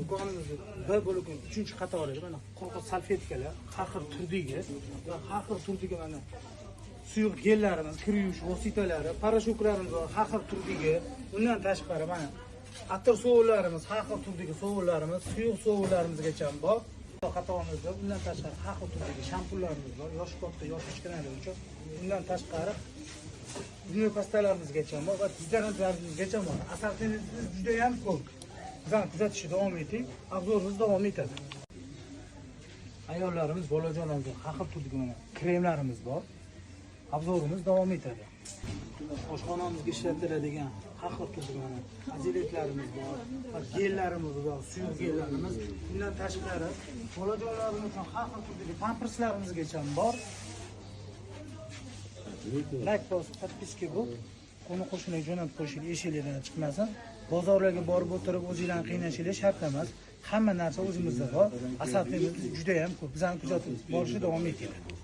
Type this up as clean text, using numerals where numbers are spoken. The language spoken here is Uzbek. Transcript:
do'konimizni bir bo'lakning 3-qatorida mana quruq salfetkalar, har xil turdagi va har xil turdagi mana suyuq gellarimiz, kir yuvish vositalari, parashoklarimiz bor, har xil turdagi. Undan tashqari mana atir sovunlarimiz, har xil turdagi sovunlarimiz, suyuq sovunlarimizgacha bor. Qatomizda undan tashqari har xil turdagi shampunlarimiz bor, yosh katta, yosh kichkinalar uchun. Undan tashqari dunyo pastalarimizgacha bor va dezodorantimizgacha bor. Assortimentimiz juda ham ko'p. Bizani kuzatishda davom eting, obzorimiz davom etadi. Ayollarimiz, bolajonlarimiz har xil turdagi mana kremlarimiz bor. Obzorimiz davom etadi. Oshxonamizga ishlatiladigan har xil turdagi mana aziletlarimiz bor, gellarimiz bor, suyuq gellarimiz. Bundan tashqari bolajonlarimiz uchun har xil turdagi pamperslarimizgacha bor. Like bosib, подписка bo'lib, qo'ni-qo'shniga jo'natib qo'yishinglar, eshiklardan chiqmasin. Bozorlarga borib o'tirib, o'zinglarni qiynashinglar shart emas. Hamma narsa o'zimizda bor. Assortimentimiz juda ham ko'p. Bizani kuzatib borishda davom etadi.